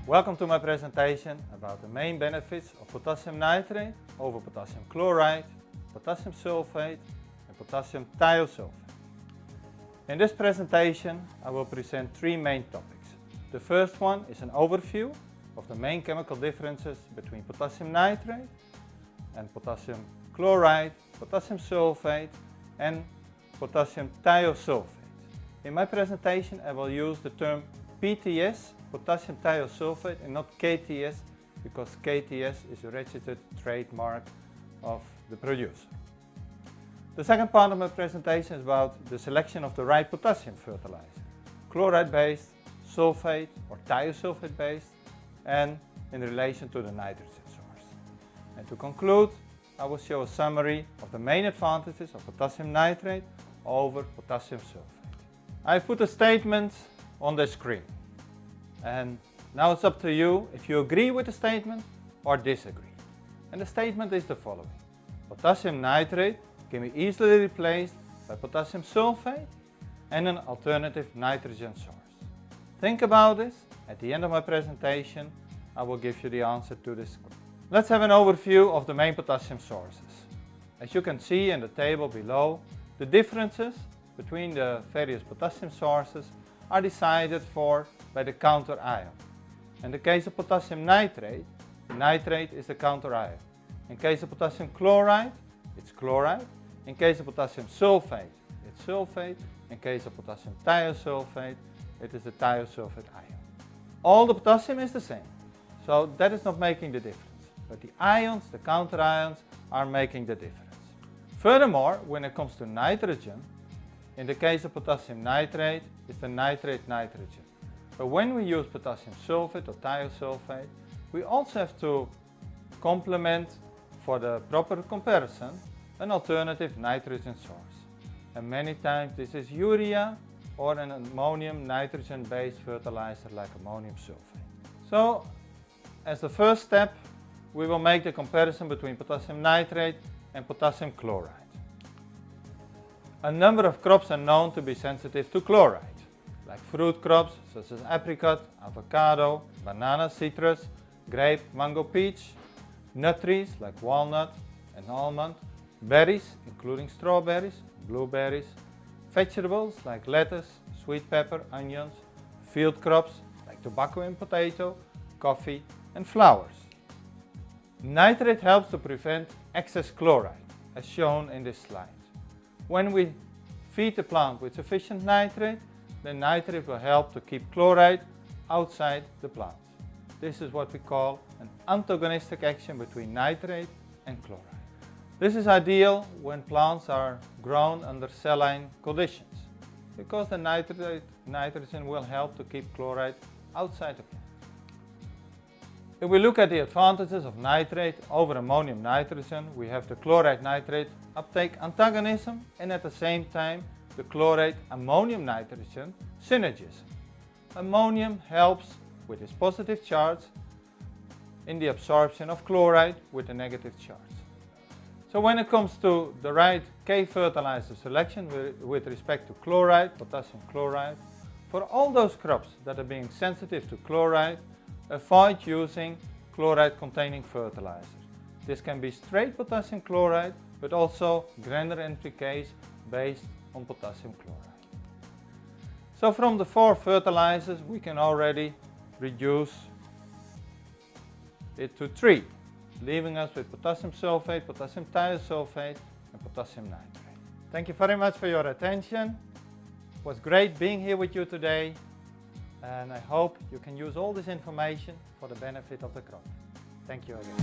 Welcome to my presentation about the main benefits of potassium nitrate over potassium chloride, potassium sulfate and potassium thiosulfate. In this presentation I will present three main topics. The first one is an overview of the main chemical differences between potassium nitrate and potassium chloride, potassium sulfate and potassium thiosulfate. In my presentation I will use the term PTS, potassium thiosulfate, and not KTS, because KTS is a registered trademark of the producer. The second part of my presentation is about the selection of the right potassium fertilizer, chloride based, sulfate or thiosulfate based, and in relation to the nitrogen source. And to conclude, I will show a summary of the main advantages of potassium nitrate over potassium sulfate. I put a statement on the screen, and now it's up to you if you agree with the statement or disagree. And the statement is the following: potassium nitrate can be easily replaced by potassium sulfate and an alternative nitrogen source. Think about this. At the end of my presentation I will give you the answer to this question. Let's have an overview of the main potassium sources. As you can see in the table below, the differences between the various potassium sources are decided for by the counter ion. In the case of potassium nitrate, nitrate is the counter ion. In case of potassium chloride, it's chloride. In case of potassium sulfate, it's sulfate. In case of potassium thiosulfate, it is the thiosulfate ion. All the potassium is the same, so that is not making the difference. But the ions, the counter ions, are making the difference. Furthermore, when it comes to nitrogen, in the case of potassium nitrate, it's the nitrate nitrogen. But when we use potassium sulfate or thiosulfate, we also have to complement, for the proper comparison, an alternative nitrogen source. And many times this is urea or an ammonium nitrogen based fertilizer like ammonium sulfate. So, as the first step, we will make the comparison between potassium nitrate and potassium chloride. A number of crops are known to be sensitive to chloride, like fruit crops such as apricot, avocado, banana, citrus, grape, mango, peach, nut trees like walnut and almond, berries including strawberries, blueberries, vegetables like lettuce, sweet pepper, onions, field crops like tobacco and potato, coffee and flowers. Nitrate helps to prevent excess chloride, as shown in this slide. When we feed the plant with sufficient nitrate, then nitrate will help to keep chloride outside the plant. This is what we call an antagonistic action between nitrate and chloride. This is ideal when plants are grown under saline conditions, because the nitrogen will help to keep chloride outside the plant. If we look at the advantages of nitrate over ammonium nitrogen, we have the chloride nitrate uptake antagonism and at the same time the chloride ammonium nitrogen synergism. Ammonium helps with its positive charge in the absorption of chloride with a negative charge. So when it comes to the right K fertilizer selection with respect to chloride, potassium chloride, for all those crops that are being sensitive to chloride, avoid using chloride containing fertilizers. This can be straight potassium chloride, but also granular NPKs based on potassium chloride. So from the 4 fertilizers we can already reduce it to 3, leaving us with potassium sulfate, potassium thiosulfate and potassium nitrate. Thank you very much for your attention. It was great being here with you today. And I hope you can use all this information for the benefit of the crop. Thank you again.